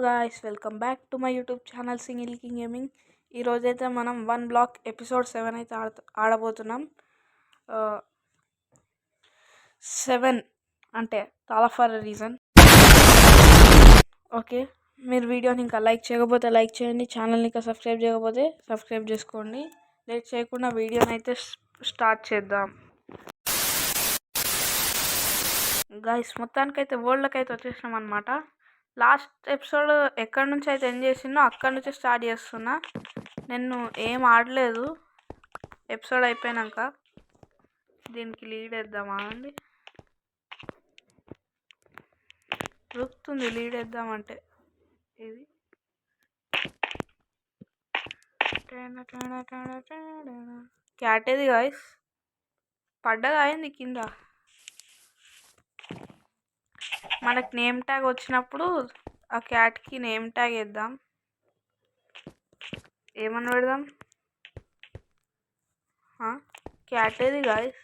Guys, welcome back to my YouTube channel single king gaming. ఈరోజైతే మనం 1 black episode 7 అయితే ఆడబోతున్నాం. 7 అంటే చాలా ఫర్ రీజన్. ఓకే, మీరు వీడియోని ఇంకా లైక్ చేయకపోతే లైక్ చేయండి, ఛానల్ని ఇంకా సబ్స్క్రైబ్ చేయకపోతే సబ్స్క్రైబ్ చేసుకోండి. లేట్ చేయకుండా వీడియోని అయితే స్టార్ట్ చేద్దాం. గాయ్స్, మొత్తానికైతే వరల్డ్కి అయితే వచ్చేసినాం అనమాట. లాస్ట్ ఎపిసోడ్ ఎక్కడి నుంచి అయితే ఎండ్ చేసిందో అక్కడి నుంచి స్టార్ట్ చేస్తున్నా. నేను ఏం ఆడలేదు. ఎపిసోడ్ అయిపోయాక దీనికి లీడ్ వేద్దామా అండి? రుక్తుంది లీడ్ వేద్దామంటే. ఇది క్యాట్ ఏది గాయ్స్? పడ్డగా అయింది కింద. మనకు నేమ్ ట్యాగ్ వచ్చినప్పుడు ఆ క్యాట్కి నేమ్ ట్యాగ్ వేద్దాం. ఏమని పెడదాం? క్యాట్ ఏది గాయ్స్?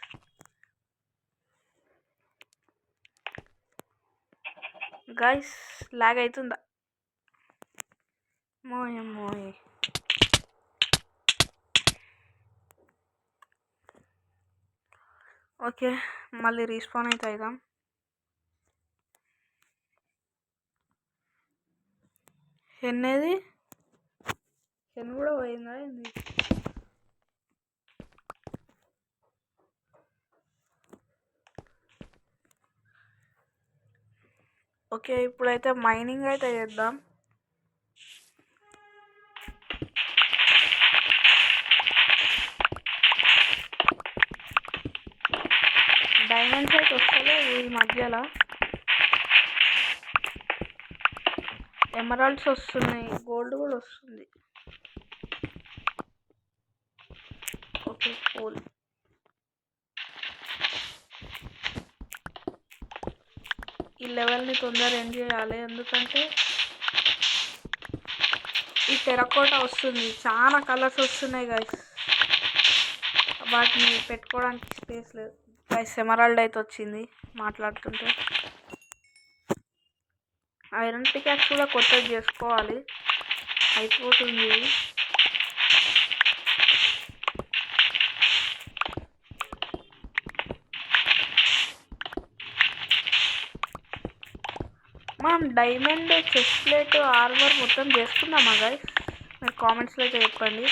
గాయ్స్, లాగ్ అవుతుందా? మోయ్ ఓకే, మళ్ళీ రీస్పాన్ అయితే అవుదాం. హెన్నేది? హెన్ కూడా పోయిందా ఏంది? ఓకే, ఇప్పుడైతే మైనింగ్ అయితే చేద్దాం. డైమండ్స్ అయితే వస్తలేవు ఈ మధ్యలో. ఎమరాల్డ్స్ వస్తున్నాయి, గోల్డ్ కూడా వస్తుంది. Okay, cool. ఈ లెవెల్ని తొందర ఎండ్ చేయాలి, ఎందుకంటే ఈ టెరకోటా వస్తుంది. చాలా కలర్స్ వస్తున్నాయి గైస్, వాటిని పెట్టుకోవడానికి స్పేస్ లేదు. గైస్, ఎమరాల్డ్ అయితే వచ్చింది మాట్లాడుతుంటే. ఐరన్ పికాక్స్ కూడా కొత్తది చేసుకోవాలి, అయిపోతుంది. మనం డైమండ్ చెస్ట్ ప్లేట్ ఆర్మర్ మొత్తం చేసుకుందామా గైస్? మీరు కామెంట్స్లో అయితే చెప్పండి.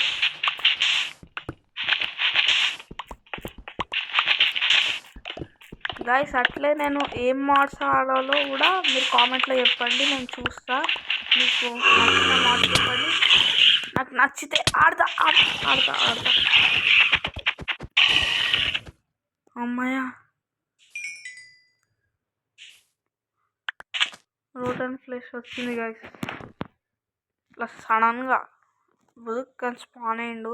గైస్, అట్లే నేను ఏం మాడ్స్ ఆడాలో కూడా మీరు కామెంట్లో చెప్పండి, నేను చూస్తా. మీకు నచ్చిన మాడ్స్ చెప్పండి, నాకు నచ్చితే ఆడతా. అమ్మాయ, రోటన్ ఫ్లెష్ వచ్చింది గైస్. ఇట్లా సడన్గా బుదుక్కని స్పాన్ అయ్యిండు.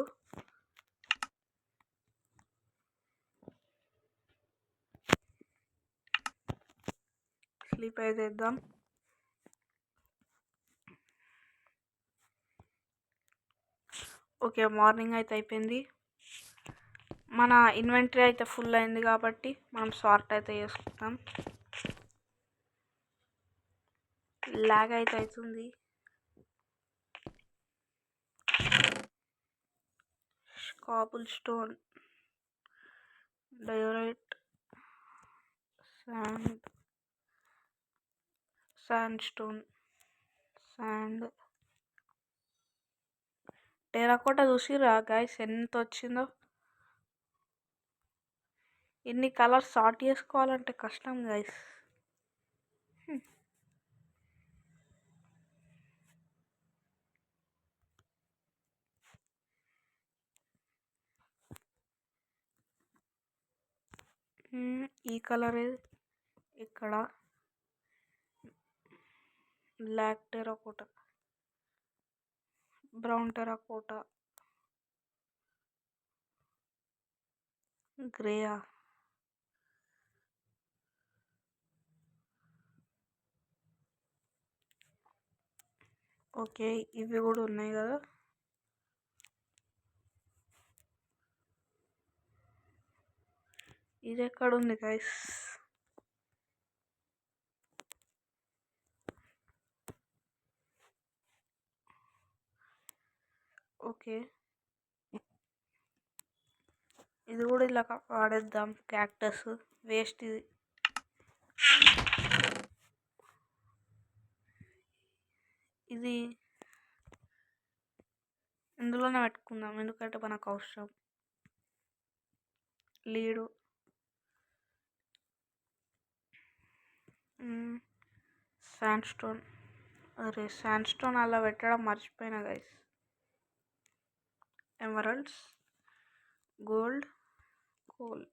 స్లీప్ అయితే ఇద్దాం. ఓకే, మార్నింగ్ అయితే అయిపోయింది. మన ఇన్వెంటరీ అయితే ఫుల్ అయింది కాబట్టి మనం సార్ట్ అయితే చేసుకుందాం. లాగ్ అయితే అవుతుంది. Kabul stone, diorite, sand stone, sand, terracotta. చూసిరా గైస్ ఎంత వచ్చిందో? ఇన్ని కలర్స్ సార్ట్ చేసుకోవాలంటే కష్టం గైస్. ఈ కలర్ ఇక్కడ బ్లాక్ టెరాకోటా, బ్రౌన్ టెరాకోటా, గ్రేయా. ఓకే, ఇవి కూడా ఉన్నాయి కదా. ఇది ఎక్కడ ఉంది గైస్? ఓకే, ఇది కూడా ఇలా వాడేద్దాం. క్యాక్టస్ వేస్ట్ ఇది. ఇది ఇందులోనే పెట్టుకుందాం ఎందుకంటే మనకు అవసరం. Lead sandstone. అరే శాండ్ స్టోన్ అలా పెట్టడం మర్చిపోయినా guys. Emeralds, gold, coal.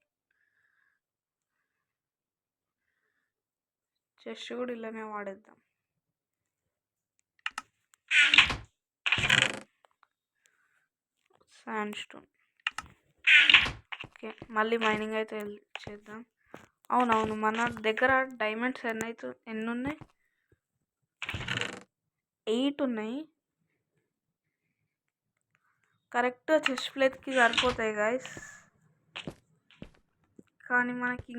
Chest కూడా ఇలానే వాడేద్దాం. Sandstone. ఓకే, మళ్ళీ మైనింగ్ అయితే చేద్దాం. అవునవును, మన దగ్గర డైమండ్స్ ఎన్ని ఉన్నాయి? 8 ఉన్నాయి. కరెక్ట్గా చెస్ట్ ప్లేట్కి సరిపోతాయి గైస్. కానీ మనకి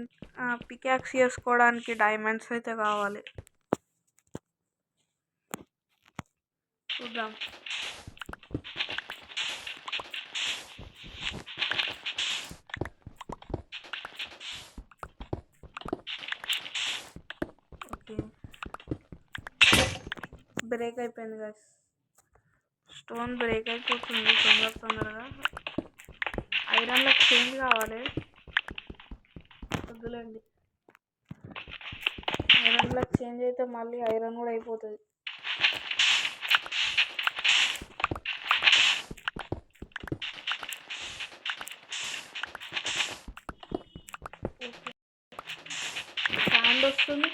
పికాక్స్ చేసుకోవడానికి డైమండ్స్ అయితే కావాలి. చూద్దాం. ఓకే, బ్రేక్ అయిపోయింది గైస్. స్టోన్ బ్రేక్ అయిపోతుంది తొందరగా. ఐరన్లోకి చేంజ్ కావాలి. వద్దులేండి, ఐరన్లోకి చేంజ్ అయితే మళ్ళీ ఐరన్ కూడా అయిపోతుంది. శాండ్ వస్తుంది,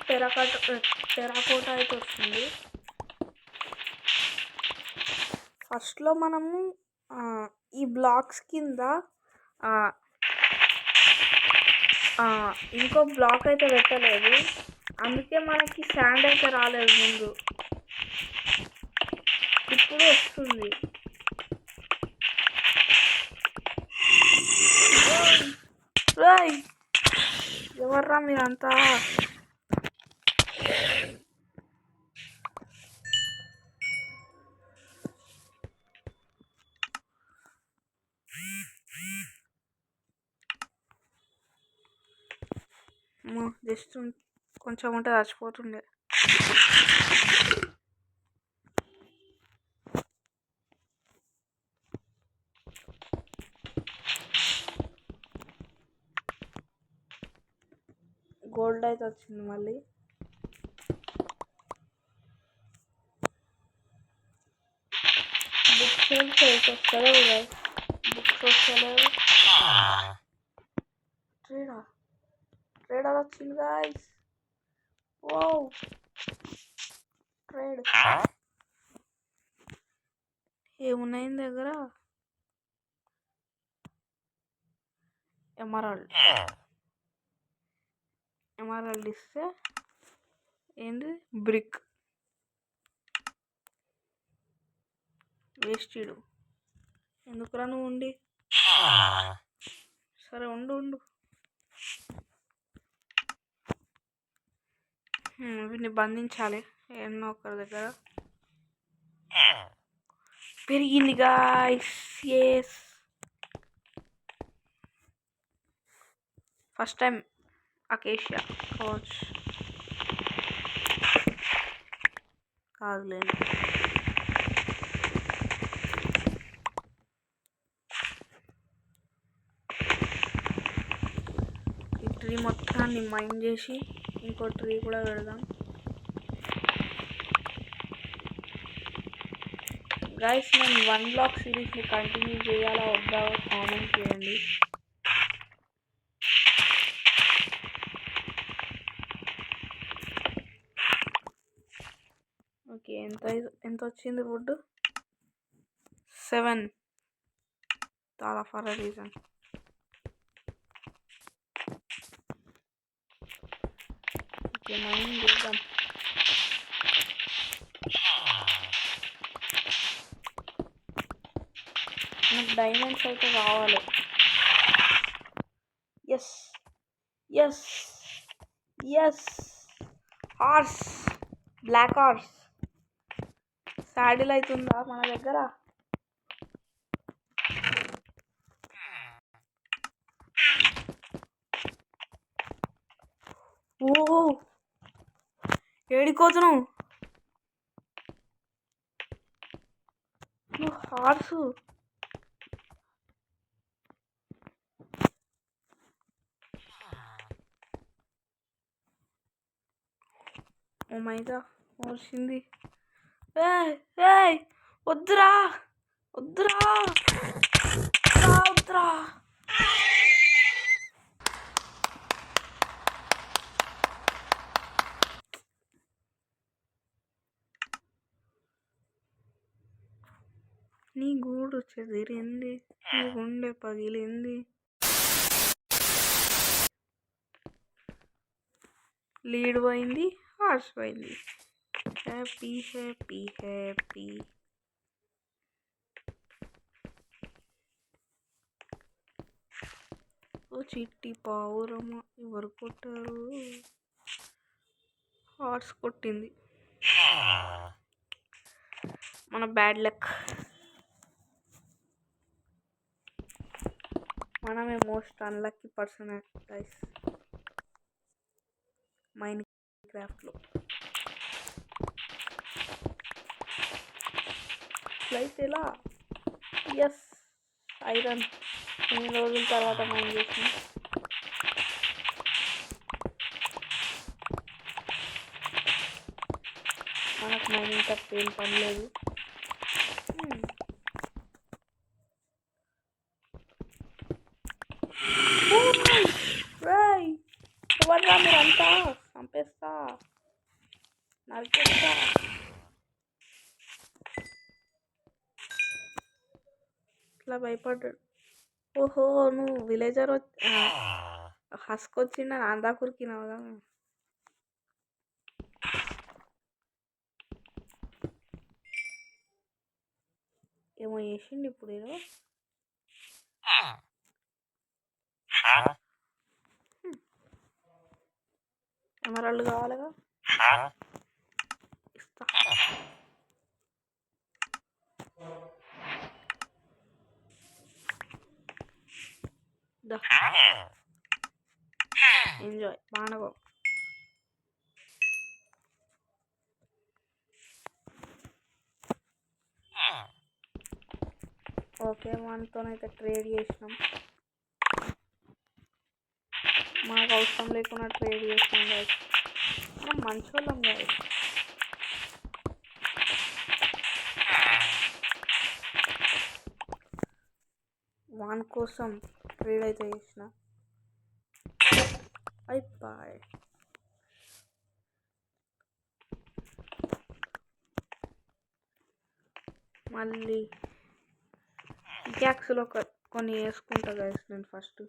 టెరాకోటా అయితే వస్తుంది. ఫస్ట్లో మనము ఈ బ్లాక్స్ కింద ఇంకో బ్లాక్ అయితే పెట్టలేదు, అందుకే మనకి శాండ్ అయితే రాలేదు ముందు. ఇప్పుడు వస్తుంది. ఎవర్రా మీరంతా? జస్ట్ కొంచెం ఉంటే చచ్చిపోతుండే. గోల్డ్ అయితే వచ్చింది మళ్ళీ. బుక్స్ వస్తలేవు కదా, బుక్స్ వస్తలేవు. ట్రేడర్ వచ్చింది గాయస్. ఓ ట్రేడ్ ఏమున్నాయి దగ్గర? ఎమరాల్డ్ ఇస్తే ఏంటి? బ్రిక్. వేస్టీడు ఎందుకురా నువ్వు ఉండి. సరే ఉండు. వీటిని బంధించాలి ఎన్నో ఒకరి దగ్గర. పెరిగింది guys. Yes, first time acacia couch కాదులేండి. ఈ ట్రీ మొత్తాన్ని మైండ్ చేసి ఇంకో ట్రీ కూడా పెడదాం. గైస్, నేను 1 బ్లాక్ సిరీస్ని కంటిన్యూ చేయాలా వద్దా కామెంట్ చేయండి. ఓకే, ఎంత వచ్చింది వుడ్? 7. చాలా for a reason. Okay, mining చేద్దాం. నాకు డైమండ్స్ అయితే కావాలి. Yes horse, black horse. Saddle అవుతుందా మన దగ్గర? ఏడికోతున్నావు నువ్వు హార్సు ఓ మైగా వచ్చింది వద్దురా వద్దురా వద్దురా నీ గూడు చెదిరింది నీ గుండె పగిలింది లీడ్ పోయింది హార్స్ పోయింది హ్యాపీ హ్యాపీ హ్యాపీ ఓ చిట్టి పావురమ్మ ఎవరు కొట్టారు హార్స్ కొట్టింది మన బ్యాడ్ లక్ మనమే మోస్ట్ అన్లక్కీ పర్సన్ గైస్ మైన్ క్రాఫ్ట్లో అయితే ఎలా ఎస్ ఐరన్ ఎన్ని రోజుల తర్వాత మైన్ చేసిన మనకు మైనింగ్ తప్ప ఏం పని లేదు ఎవర్రా మీరంతా చంపేస్తా నరికేస్తా ఇట్లా భయపడ్డాడు ఓహో నువ్వు విలేజర్ హస్క్ వచ్చిండ అందా కురికినావుగా ఏమో చేసిండు ఇప్పుడు ఏదో ఎమరాల్డ్ కావాలిగా ఇస్తా ఎంజాయ్ బాగా ఓకే మనతోనైతే ట్రేడ్ చేసినాం మాకు అవసరం లేకుండా ట్రేడ్ చేసినాం గాయస్ మనం మంచి వాళ్ళం గాయస్ వాన్ కోసం ట్రేడ్ అయితే చేసిన అయిపోయి మళ్ళీ గ్యాక్స్లో కొన్ని వేసుకుంటా గైస్ నేను ఫస్ట్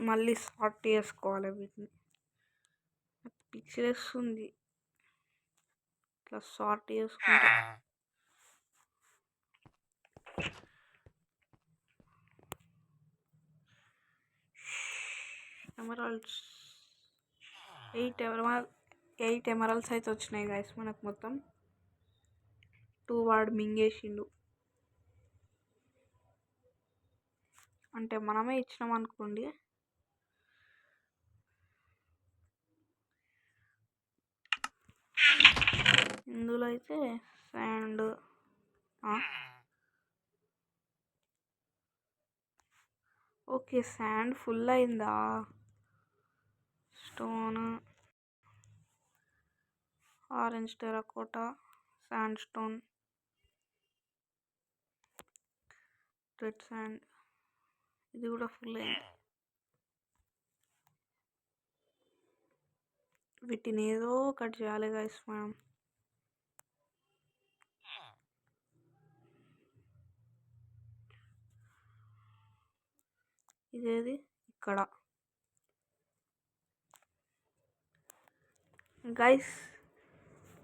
మళ్ళీ సార్ట్ చేసుకోవాలి వీటిని పిచ్చిలేస్తుంది ఇట్లా సార్ట్ చేసుకుంటా ఎమరాల్డ్స్ 8 ఎమరాల్డ్స్ అయితే వచ్చినాయి గైస్ మనకు మొత్తం 2 వాడు మింగేసిండు అంటే మనమే ఇచ్చినాం అనుకోండి ఇందులో అయితే శాండ్ ఓకే శాండ్ ఫుల్ అయిందా stone orange terracotta sand stone red sand ఇది కూడా ఫుల్ అయింది వీటిని ఏదో ఒకటి చేయాలి గైస్ మనం ఇదేది ఇక్కడ గైస్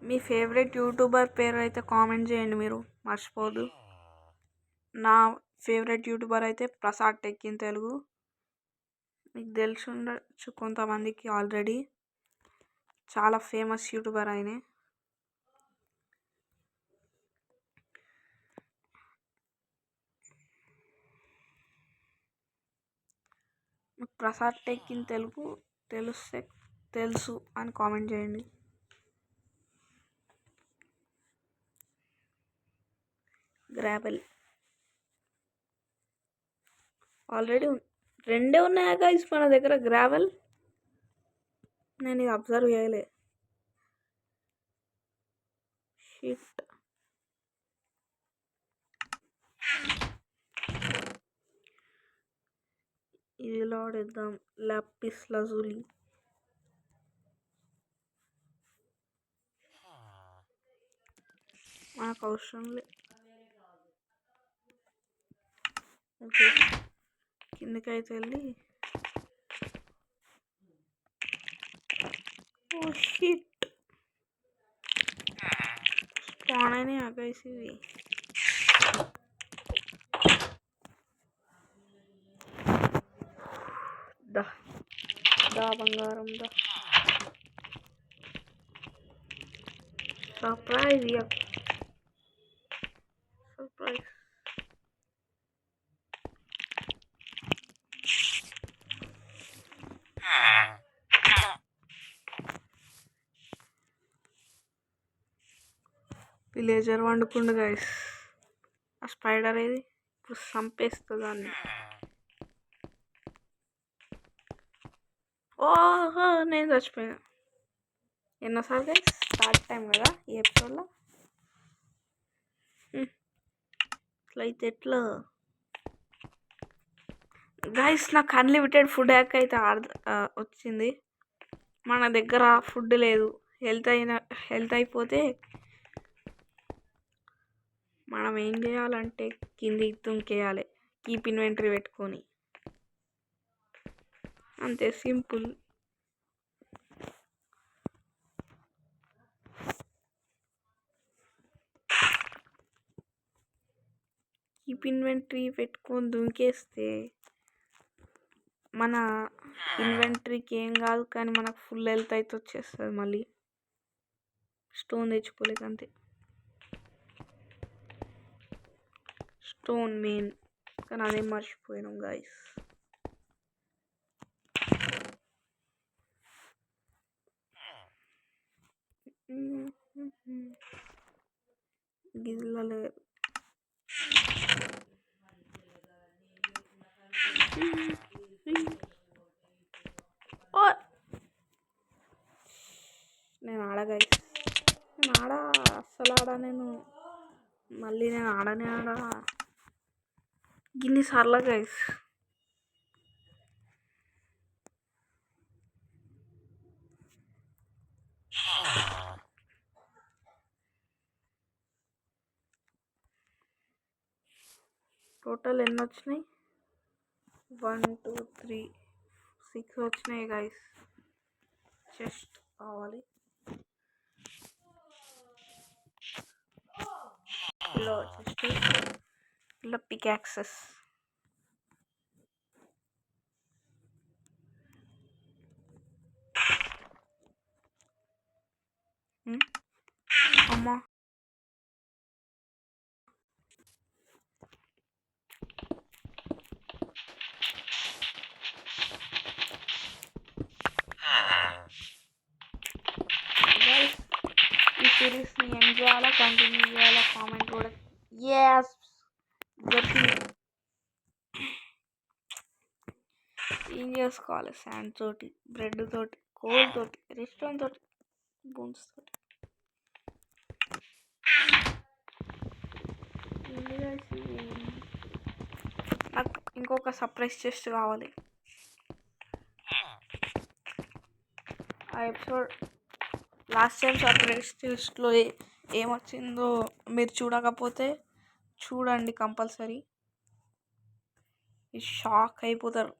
మీ ఫేవరెట్ యూట్యూబర్ పేరు అయితే కామెంట్ చేయండి మీరు మర్చిపోదు నా ఫేవరెట్ యూట్యూబర్ అయితే ప్రసాద్ టెక్ ఇన్ తెలుగు మీకు తెలిసి ఉండొచ్చు కొంతమందికి ఆల్రెడీ చాలా ఫేమస్ యూట్యూబర్ ఆయన ప్రసాద్ టెక్ ఇన్ తెలుగు తెలిస్తే తెలుసు అని కామెంట్ చేయండి. గ్రావెల్ ఆల్రెడీ 2 ఉన్నాయా గైస్ మన దగ్గర గ్రావెల్? నేను ఇది అబ్జర్వ్ చేయలే. షిట్. ఇది వాడేద్దాం. లాపిస్ లజూలి. మనకు అవసరం లేదు. ఓకే, కిందకైతే వెళ్ళి ఓ షిట్ స్పాన్ అయినాయి గైస్ ఇవి. దా దా బంగారం దా. Surprise surprise. విలేజర్ వండుకుండు గైస్. ఆ స్పైడర్ ఏది ఇప్పుడు చంపేస్తుంది దాన్ని. ఓహో నేను చచ్చిపోయినా. ఎన్నోసార్లు గైస్? థర్డ్ టైం కదా ఈ ఎపిసోడ్లో. ఇట్లా అయితే ఎట్లా గైస్? నాకు అన్లిమిటెడ్ ఫుడ్ హ్యాక్ అయితే వచ్చింది. మన దగ్గర ఫుడ్ లేదు. హెల్త్ అయిపోతే మనం ఏం చేయాలంటే కిందికి తుంకేయాలి కీప్ ఇన్వెంటరీ పెట్టుకొని. అంతే సింపుల్. కీప్ ఇన్వెంటరీ పెట్టుకొని దుంకేస్తే మన ఇన్వెంటరీకి ఏం కాదు, కానీ మనకు ఫుల్ హెల్త్ అయితే వచ్చేస్తుంది. మళ్ళీ స్టోన్ తెచ్చుకోలేదు అంతే. స్టోన్ మెయిన్, కానీ అదేం మర్చిపోయినాం గైస్. గిల్లలేదు. నేను ఆడ గైస్, నేను ఆడ అస్సలు ఆడ. నేను మళ్ళీ నేను ఆడనే ఆడ గిన్నిసార్లు గైస్. టోటల్ ఎన్ని వచ్చినాయి? 1 2 3 6 వచ్చినాయి గైస్. చెస్ట్ కావాలి. ఇలా చెస్ట్, ఇలా పికాక్సెస్. అమ్మా ఈ సిరీస్ని ఎండ్ చేయాలా కంటిన్యూ చేయాలా కామెంట్ కూడా. ఎస్ దొరికింది. ఏం చేసుకోవాలి? శాండ్ తోటి, బ్రెడ్ తోటి, కోల్ తోటి, రెస్టారెంట్ తోటి, బోన్స్ తోటి. నాకు ఇంకొక సర్ప్రైజ్ చెస్ట్ కావాలి. ఆ ఎపిసోడ్ లాస్ట్ టైం సర్ప్రైజ్ చెస్ట్లో ఏమొచ్చిందో మీరు చూడకపోతే చూడండి కంపల్సరీ. షాక్ అయిపోతారు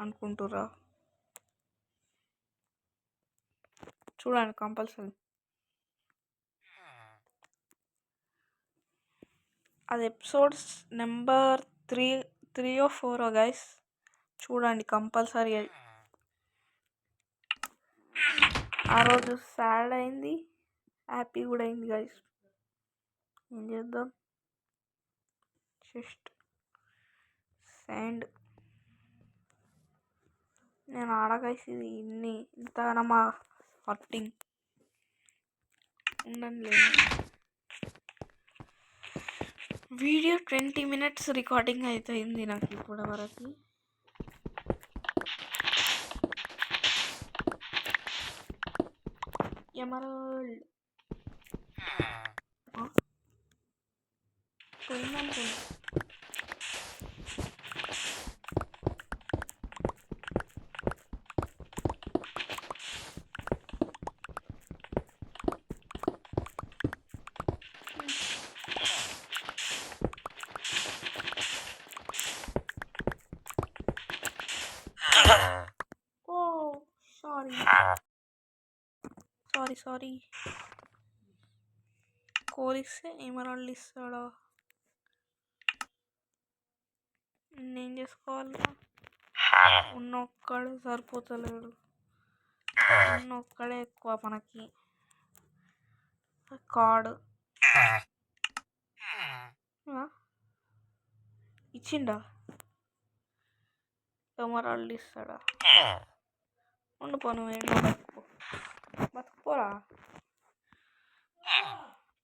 అనుకుంటురా. చూడండి కంపల్సరీ. అది ఎపిసోడ్స్ నెంబర్ 3 or 4 గైస్. చూడండి కంపల్సరీ. అది ఆ రోజు సాడ్ అయింది, హ్యాపీ కూడా అయింది గైస్. ఏం చేద్దాం? జస్ట్ శాండ్ నేను ఆడగైసి ఇది ఇంతగానమ్మా వర్టింగ్ ఉండండి లేదు. వీడియో 20 minutes రికార్డింగ్ అయిపోయింది నాకు ఇప్పుడు వరకు. ఎమరాల్డ్ పోయిందనుకోండి. సారీ కోరిస్తే ఎమరాల్డ్ ఇస్తాడా? నేను చేసుకోవాలి. ఉన్నొక్కడే సరిపోతలేడు, ఉన్నొక్కడే ఎక్కువ మనకి. కార్డు ఇచ్చిండా? ఎమరాల్డ్ ఇస్తాడా? ఉండిపో, నువ్వు ఏంటో బతుకుపోరా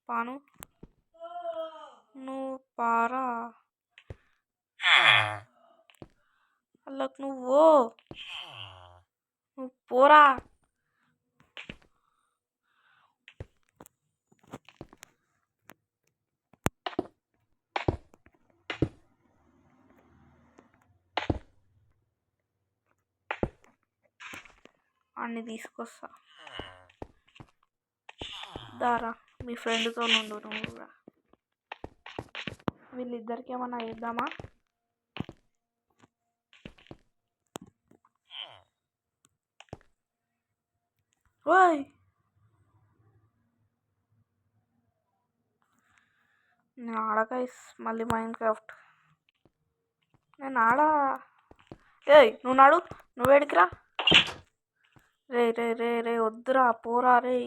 పాను, నువ్వు పారా అల్లకి, నువ్వు పోరా. అన్ని తీసుకొస్తా దారా, మీ ఫ్రెండ్తో ఉండు నువ్వు కూడా. వీళ్ళిద్దరికి ఏమన్నా వేద్దామా? ఓయ్ నేను ఆడగైస్ మళ్ళీ మైన్క్రాఫ్ట్ నేను ఆడా. ఏయ్ నువ్వు నాడు, నువ్వేడికిరా. రే రే రే రే వద్దురా, పోరా రే.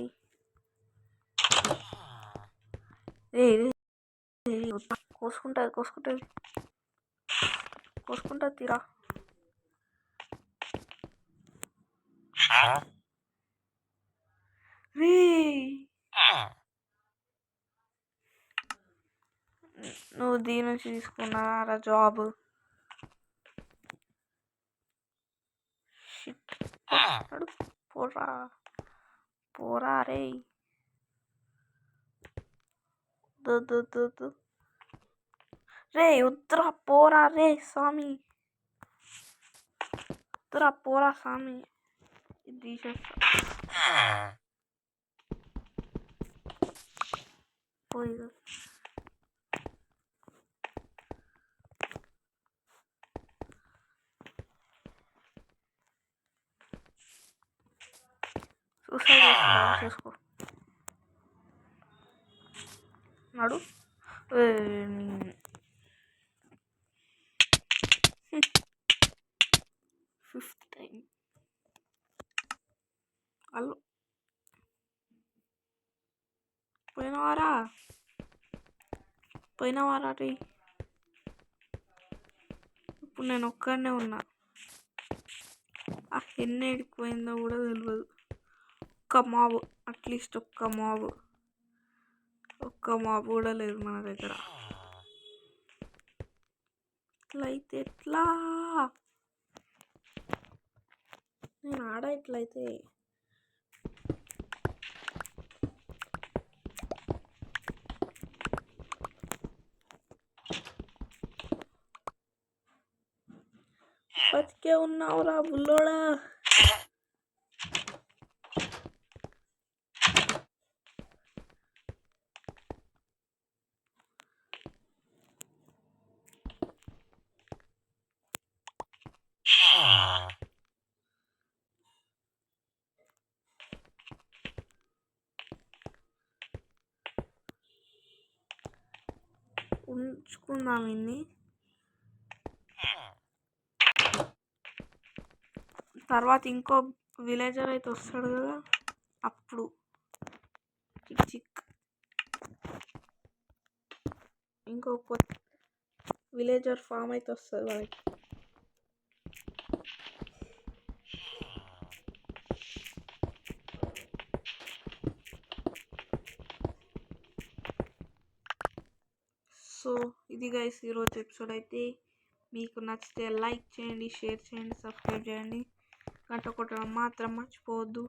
రే కోసుకుంటుంది తీరా. రే నువ్వు దీని నుంచి తీసుకున్నారా జాబ్? పోరా పోరా రే. రే ఉత్తరా పోరా రే స్వామి, ఉత్తరా పోరా స్వామి. ఇది తీసేస్తా పోయి. సూసైడ్ చేసుకో నాడు. 5th టైం అల్లు పోయినవారా రే. ఇప్పుడు నేను ఒక్కడనే ఉన్నా. ఆ హెన్ ఎడికిపోయిందో కూడా తెలియదు. ఒక్క మాబు, అట్లీస్ట్ ఒక్క మాబు కూడా లేదు మన దగ్గర. ఇట్లయితే ఎట్లా? నేను ఆడా ఇట్లయితే. బతికే ఉన్నావురా బుల్లోడా. ఉంచుకుందాం ఇన్ని. తర్వాత ఇంకో విలేజర్ అయితే వస్తాడు కదా, అప్పుడు చిక్ ఇంకో విలేజర్ ఫామ్ అయితే వస్తుంది వాళ్ళకి. సో ఇది గైస్ ఈరోజు ఎపిసోడ్ అయితే. మీకు నచ్చితే లైక్ చేయండి, షేర్ చేయండి, సబ్స్క్రైబ్ చేయండి, గంట కొట్టడం మాత్రం మర్చిపోవద్దు.